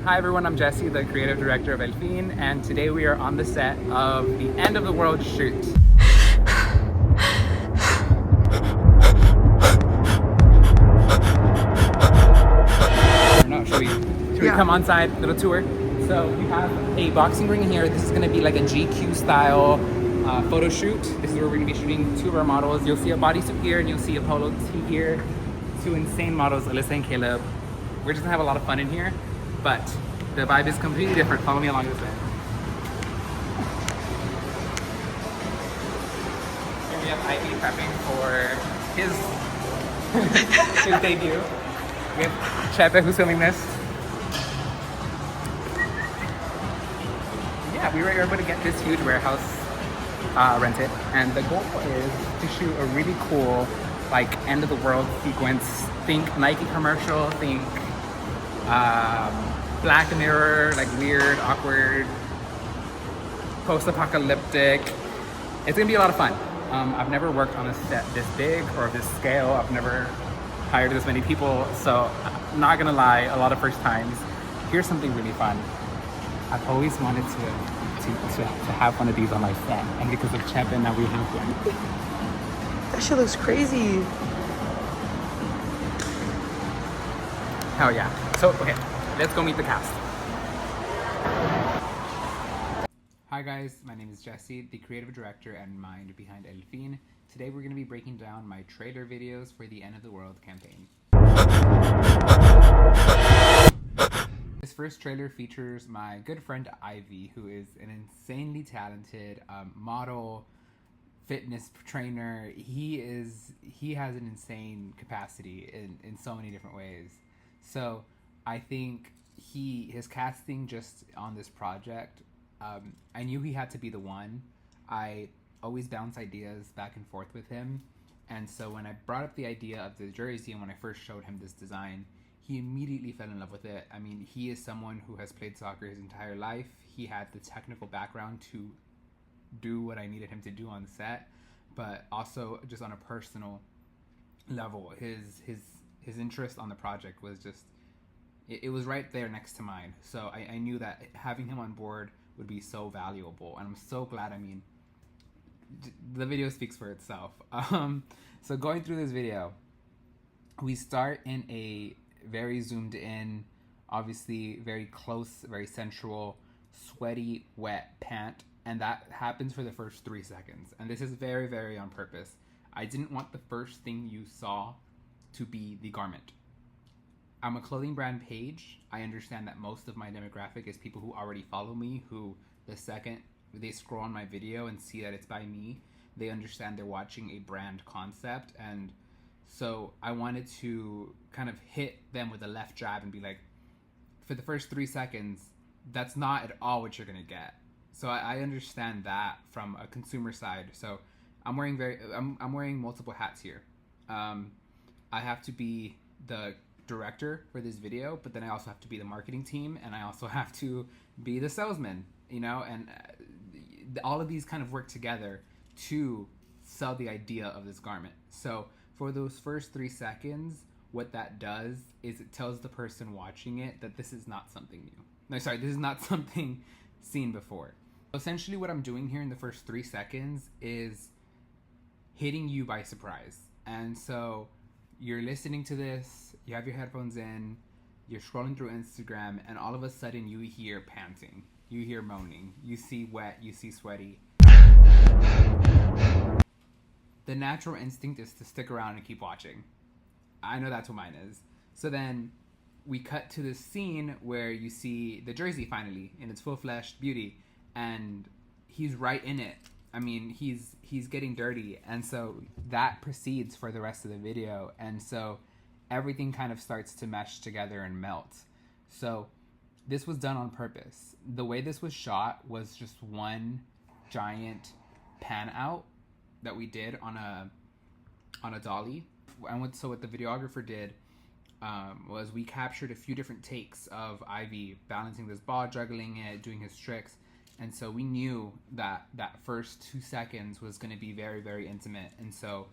Hi everyone, I'm Jesse, the creative director of Elfin, and today we are on the set of the End of the World shoot. Should we come on side, little tour? So we have a boxing ring here. This is going to be like a GQ style photo shoot. This is where we're going to be shooting two of our models. You'll see a bodysuit here and you'll see a polo tee here. Two insane models, Alyssa and Caleb. We're just going to have a lot of fun in here, but the vibe is completely different. Follow me along this way. Here we have Ivy prepping for his debut. We have Chepe who's filming this. Yeah, we were able to get this huge warehouse rented, and the goal is to shoot a really cool, like, end of the world sequence. Think Nike commercial, think Black Mirror, like weird, awkward, post-apocalyptic. It's gonna be a lot of fun. I've never worked on a set this big or this scale. I've never hired this many people, so I'm not gonna lie, a lot of first times. Here's something really fun. I've always wanted to have one of these on my set, and because of Chevin, now we have one. That shit looks crazy. Hell yeah. So, okay, let's go meet the cast. Hi guys, my name is Jesse, the creative director and mind behind Elfin. Today we're going to be breaking down my trailer videos for the End of the World campaign. This first trailer features my good friend Ivy, who is an insanely talented model, fitness trainer. He has an insane capacity in so many different ways. So I think his casting just on this project, I knew he had to be the one. I always bounce ideas back and forth with him, and so when I brought up the idea of the jersey and when I first showed him this design, he immediately fell in love with it. I mean, he is someone who has played soccer his entire life. He had the technical background to do what I needed him to do on set, but also just on a personal level, his interest on the project was just, it was right there next to mine. So I knew that having him on board would be so valuable, and I'm so glad. I mean, the video speaks for itself. So going through this video, we start in a very zoomed in, obviously very close, very sensual, sweaty, wet pant, and that happens for the first 3 seconds. And this is very, very on purpose. I didn't want the first thing you saw to be the garment. I'm a clothing brand page. I understand that most of my demographic is people who already follow me, who the second they scroll on my video and see that it's by me, they understand they're watching a brand concept. And so I wanted to kind of hit them with a left jab and be like, for the first 3 seconds, that's not at all what you're gonna get. So I understand that from a consumer side. So I'm wearing multiple hats here. I have to be the director for this video, but then I also have to be the marketing team, and I also have to be the salesman, you know, and all of these kind of work together to sell the idea of this garment. So for those first 3 seconds, what that does is it tells the person watching it that this is not something new. No, sorry, this is not something seen before. Essentially what I'm doing here in the first 3 seconds is hitting you by surprise. And so you're listening to this, you have your headphones in, you're scrolling through Instagram, and all of a sudden you hear panting, you hear moaning, you see wet, you see sweaty. The natural instinct is to stick around and keep watching. I know that's what mine is. So then we cut to this scene where you see the jersey finally in its full-fleshed beauty, and he's right in it. I mean, he's getting dirty, and so that proceeds for the rest of the video, and so everything kind of starts to mesh together and melt. So this was done on purpose. The way this was shot was just one giant pan out that we did on a dolly. And so what the videographer did was we captured a few different takes of Ivy balancing this ball, juggling it, doing his tricks. And so we knew that that first 2 seconds was going to be very, very intimate. And so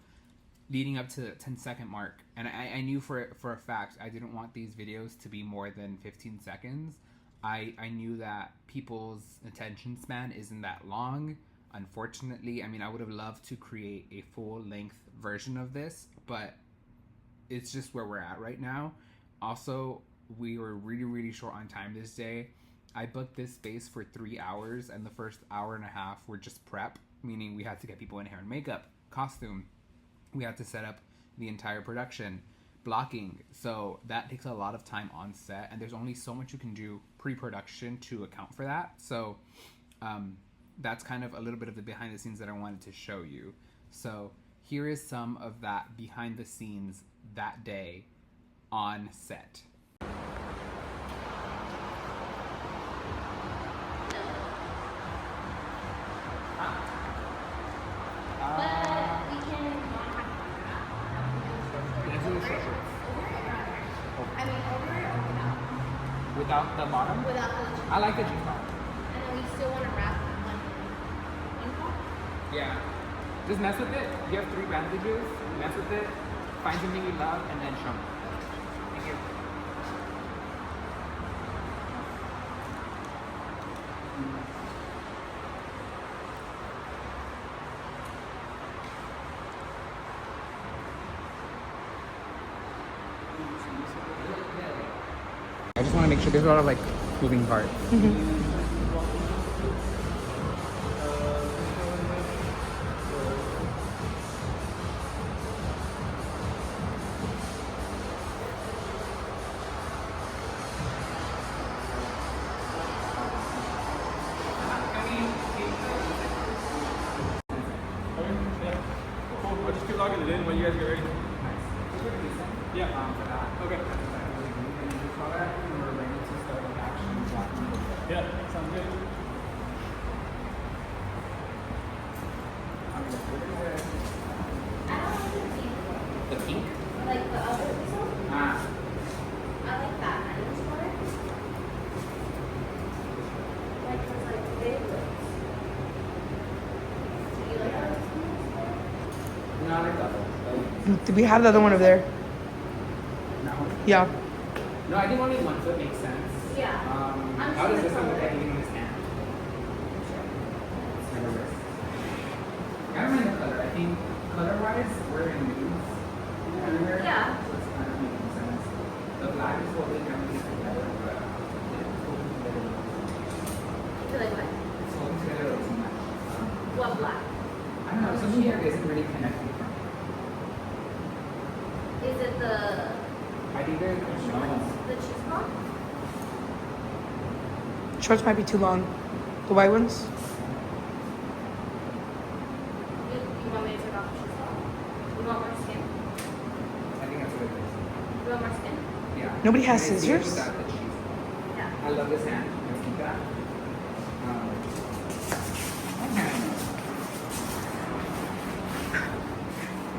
leading up to the 10-second mark, and I knew for a fact I didn't want these videos to be more than 15 seconds. I knew that people's attention span isn't that long. Unfortunately, I mean, I would have loved to create a full length version of this, but it's just where we're at right now. Also, we were really, really short on time this day. I booked this space for 3 hours, and the first hour and a half were just prep, meaning we had to get people in hair and makeup, costume. We had to set up the entire production, blocking. So that takes a lot of time on set, and there's only so much you can do pre-production to account for that. So that's kind of a little bit of the behind the scenes that I wanted to show you. So here is some of that behind the scenes that day on set. Without the bottom? Without the cheese. I like the cheese bottom. And then we still want to wrap one pot? Yeah. Just mess with it. You have 3 bandages. Mess with it. Find something you love and then show me. Thank you. I just want to make sure there's a lot of like moving parts. I'll just keep logging it in when you guys get ready. Yeah. For that. Okay. We're ready to start with action. Yeah, sounds good. The pink? Like the other one? Ah. I like that. I just want it. Like it's like big lips. Do you like those? No, I like that. Do we have the other one over there? No. Yeah. No, I think only 1 foot makes sense. Yeah. How does this one look like in this hand? I don't mind the color. I think color-wise, we're in nudes. Yeah. So it's kind of making sense. The black is holding everything together, but it's holding together. You feel like what? It's holding together a little too much. What black? I don't know. Something here isn't really connecting for me. Is it the I think there's the cheese ball? Shorts might be too long. The white ones? You want me to take off the cheese ball? You want more skin? I think that's what it is. You want more skin? Yeah. Nobody has And it's scissors? without the cheese. Yeah. I love this hand. Let's keep that.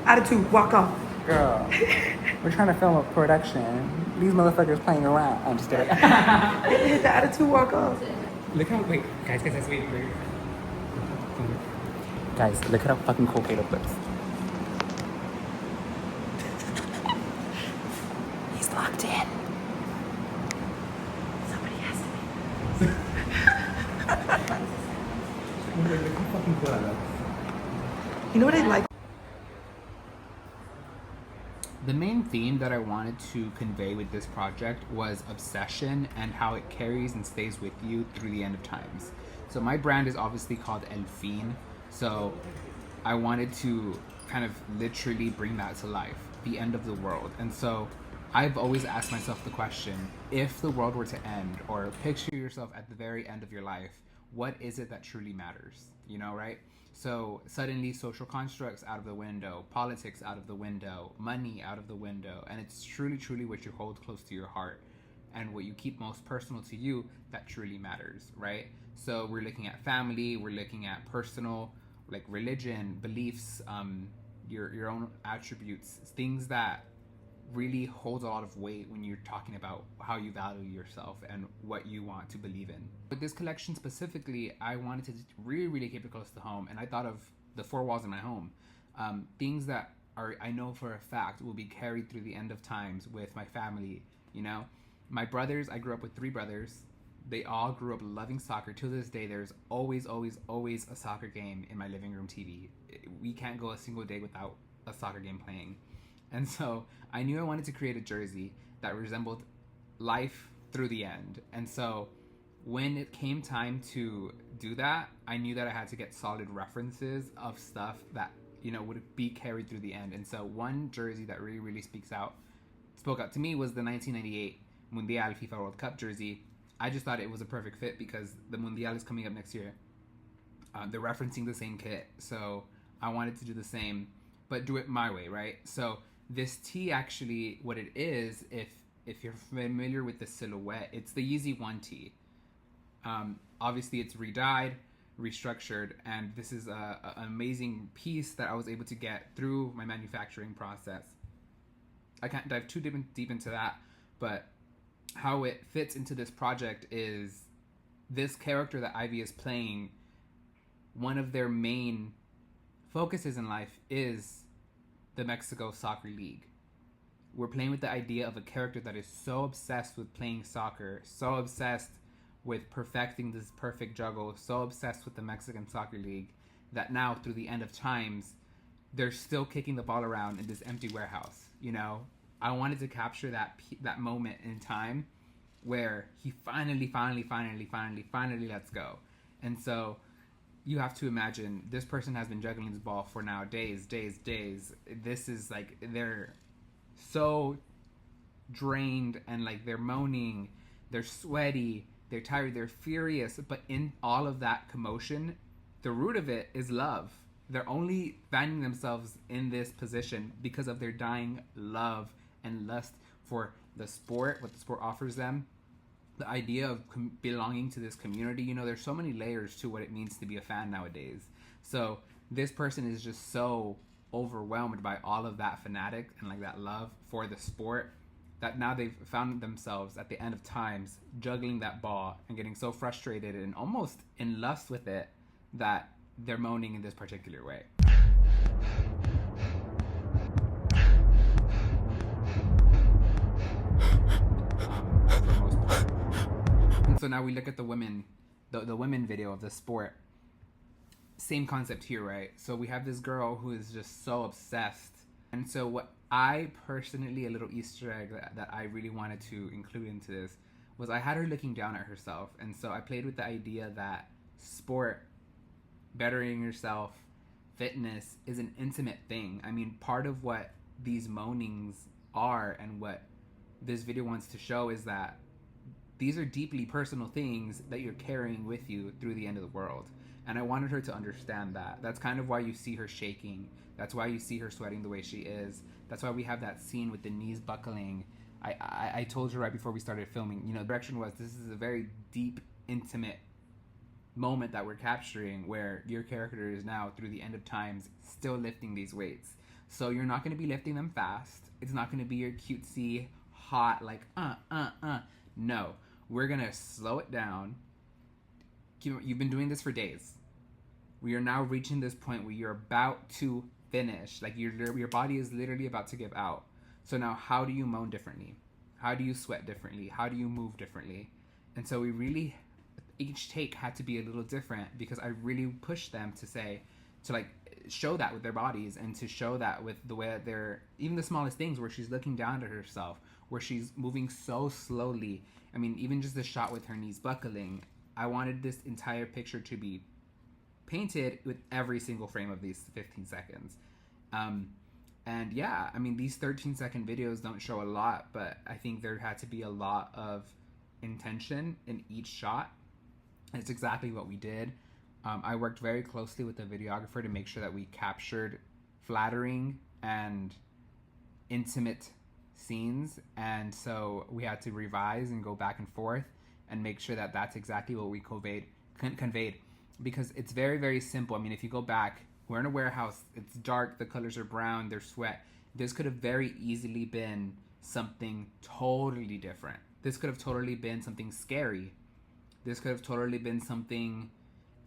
Attitude, walk off. Girl, we're trying to film a production. These motherfuckers playing around. I'm just kidding. Hit the attitude, walk off. Look how, wait, guys, wait. Guys, look at how fucking cool Caleb looks. He's locked in. Somebody has to be. Look how fucking cool I look. You know what I like? The main theme that I wanted to convey with this project was obsession and how it carries and stays with you through the end of times. So my brand is obviously called El Fin. So I wanted to kind of literally bring that to life, the end of the world. And so I've always asked myself the question, if the world were to end, or picture yourself at the very end of your life, what is it that truly matters? You know, right? So suddenly social constructs out of the window, politics out of the window, money out of the window, and it's truly, truly what you hold close to your heart and what you keep most personal to you that truly matters, right? So we're looking at family, we're looking at personal, like religion, beliefs, your own attributes, things that really hold a lot of weight when you're talking about how you value yourself and what you want to believe in. With this collection specifically, I wanted to really, really keep it close to home, and I thought of the 4 walls in my home. Things that are, I know for a fact, will be carried through the end of times with my family, you know? My brothers, I grew up with 3 brothers. They all grew up loving soccer. To this day, there's always a soccer game in my living room TV. We can't go a single day without a soccer game playing. And so I knew I wanted to create a jersey that resembled life through the end. And so when it came time to do that, I knew that I had to get solid references of stuff that, you know, would be carried through the end. And so one jersey that really spoke out to me was the 1998 Mundial FIFA World Cup jersey. I just thought it was a perfect fit because the Mundial is coming up next year. They're referencing the same kit, so I wanted to do the same, but do it my way, right? So this tee, actually, what it is, if you're familiar with the silhouette, it's the Yeezy 1 tee. Obviously, it's re-dyed, restructured, and this is an amazing piece that I was able to get through my manufacturing process. I can't dive too deep into that, but how it fits into this project is this character that Ivy is playing, one of their main focuses in life is the Mexico Soccer League. We're playing with the idea of a character that is so obsessed with playing soccer, so obsessed with perfecting this perfect juggle, so obsessed with the Mexican Soccer League, that now through the end of times, they're still kicking the ball around in this empty warehouse, you know? I wanted to capture that moment in time where he finally lets go. And so you have to imagine this person has been juggling this ball for now days. This is like, they're so drained and like they're moaning, they're sweaty, they're tired, they're furious. But in all of that commotion, the root of it is love. They're only finding themselves in this position because of their dying love and lust for the sport, what the sport offers them, the idea of belonging to this community. You know, there's so many layers to what it means to be a fan nowadays. So this person is just so overwhelmed by all of that fanatic and like that love for the sport that now they've found themselves at the end of times juggling that ball and getting so frustrated and almost in lust with it that they're moaning in this particular way. For the most part. And so now we look at the women, the women video of the sport. Same concept here, right? So we have this girl who is just so obsessed. And so what I personally, a little Easter egg that I really wanted to include into this was I had her looking down at herself. And so I played with the idea that sport, bettering yourself, fitness is an intimate thing. I mean, part of what these moanings are and what this video wants to show is that these are deeply personal things that you're carrying with you through the end of the world. And I wanted her to understand that. That's kind of why you see her shaking. That's why you see her sweating the way she is. That's why we have that scene with the knees buckling. I told her right before we started filming, you know, the direction was this is a very deep, intimate moment that we're capturing where your character is now through the end of times still lifting these weights. So you're not going to be lifting them fast. It's not going to be your cutesy, hot, like, No, we're going to slow it down. You've been doing this for days. We are now reaching this point where you're about to finish. Like your body is literally about to give out. So now how do you moan differently? How do you sweat differently? How do you move differently? And so we really, each take had to be a little different because I really pushed them to like show that with their bodies and to show that with the way that they're, even the smallest things where she's looking down at herself, where she's moving so slowly. I mean, even just the shot with her knees buckling, I wanted this entire picture to be painted with every single frame of these 15 seconds. And yeah, I mean, these 13-second videos don't show a lot, but I think there had to be a lot of intention in each shot. It's exactly what we did. I worked very closely with the videographer to make sure that we captured flattering and intimate scenes. And so we had to revise and go back and forth and make sure that that's exactly what we conveyed. Because it's very, very simple. I mean, if you go back, we're in a warehouse, it's dark, the colors are brown, there's sweat. This could have very easily been something totally different. This could have totally been something scary. This could have totally been something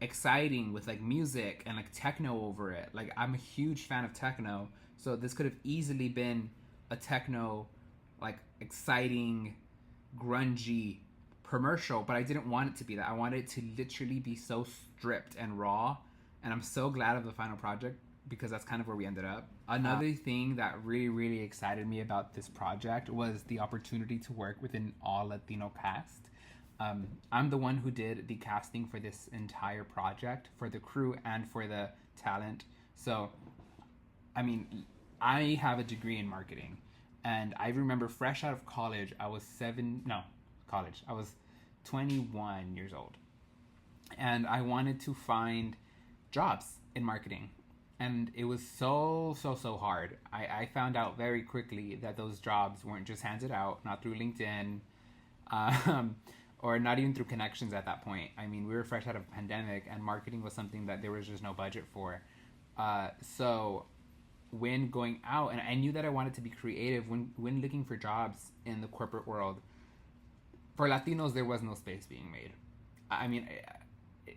exciting with like music and like techno over it. Like, I'm a huge fan of techno, so this could have easily been a techno, like exciting, grungy commercial, but I didn't want it to be that. I wanted it to literally be so stripped and raw, and I'm so glad of the final project because that's kind of where we ended up. Another thing that really, really excited me about this project was the opportunity to work with an all Latino cast. I'm the one who did the casting for this entire project, for the crew and for the talent. So, I mean, I have a degree in marketing, and I remember fresh out of college, I was 21 years old, and I wanted to find jobs in marketing. And it was so hard. I found out very quickly that those jobs weren't just handed out, not through LinkedIn, or not even through connections at that point. I mean, we were fresh out of a pandemic, and marketing was something that there was just no budget for. So when going out, and I knew that I wanted to be creative, when looking for jobs in the corporate world, for Latinos, there was no space being made. I mean,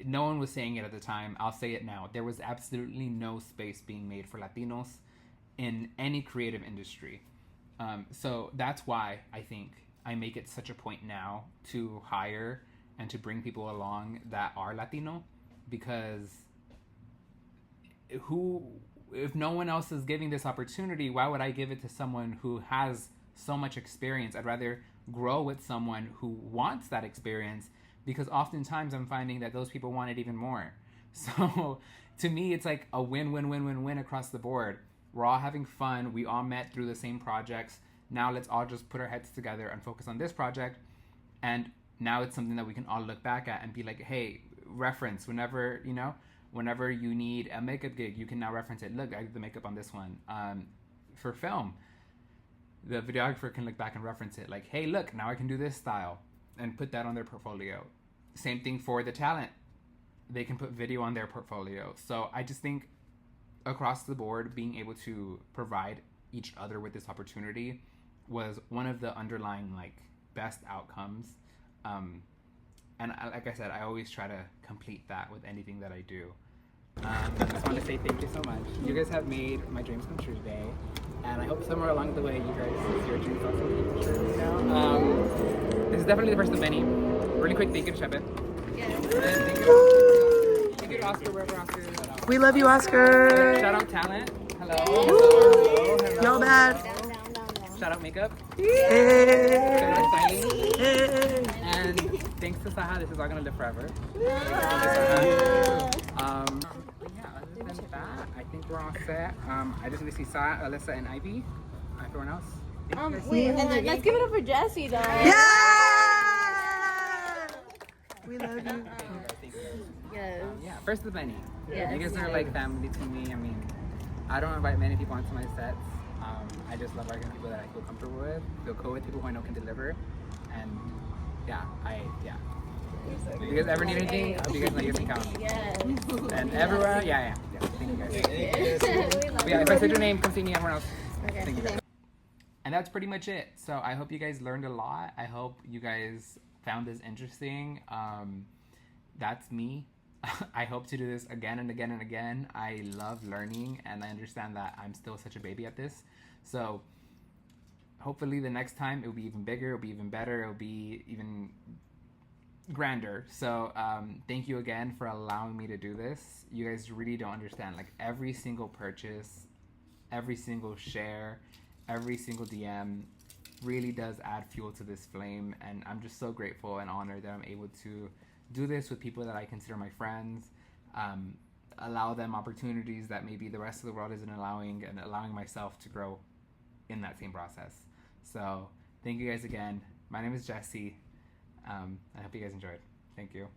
no one was saying it at the time. I'll say it now. There was absolutely no space being made for Latinos in any creative industry. So that's why I think I make it such a point now to hire and to bring people along that are Latino, because if no one else is giving this opportunity, why would I give it to someone who has so much experience? I'd rather grow with someone who wants that experience, because oftentimes I'm finding that those people want it even more. So to me, it's like a win-win-win-win-win across the board. We're all having fun. We all met through the same projects. Now let's all just put our heads together and focus on this project. And now it's something that we can all look back at and be like, hey, reference whenever you need a makeup gig, you can now reference it. Look, I did the makeup on this one. For film, the videographer can look back and reference it. Like, hey, look, now I can do this style, and put that on their portfolio. Same thing for the talent. They can put video on their portfolio. So I just think across the board, being able to provide each other with this opportunity was one of the underlying best outcomes. And like I said, I always try to complete that with anything that I do. I just want to say thank you so much. You guys have made my dreams come true today, and I hope somewhere along the way you guys see your dreams also come true. This is definitely the first of many. Really quick, thank you to Shepard. Yes. Thank you to Oscar, wherever Oscar is. We love you, Oscar. Shout out talent. Hello. Hello. No bad. Shout out makeup. Hey. Shout out styling. Hey. And thanks to Saha, this is all gonna live forever. Yeah, other than that, I think we're all set. I just need to see Saha, Alyssa, and Ivy. Everyone else. Wait, and then let's give it up for Jessie, though. Yeah. We love you. Thank you. Yes. Yeah, first of many. Yes. You guys are like family to me. I mean, I don't invite many people onto my sets. I just love working with people that I feel comfortable with, feel cool with, people who I know can deliver. And yeah. If you guys ever need anything, I hope you guys know you can count on me. Yes. And everywhere, yeah. Thank you guys. We love But yeah, if I said your name, come see me, everyone else. Okay. Thank you guys. And that's pretty much it. So I hope you guys learned a lot. I hope you guys found this interesting. That's me. I hope to do this again and again and again. I love learning, and I understand that I'm still such a baby at this. So hopefully the next time it'll be even bigger, it'll be even better, it'll be even grander. So thank you again for allowing me to do this. You guys really don't understand. Like, every single purchase, every single share, every single DM really does add fuel to this flame, and I'm just so grateful and honored that I'm able to do this with people that I consider my friends, allow them opportunities that maybe the rest of the world isn't allowing, and allowing myself to grow in that same process. So thank you guys again. My name is Jessie. I hope you guys enjoyed. Thank you.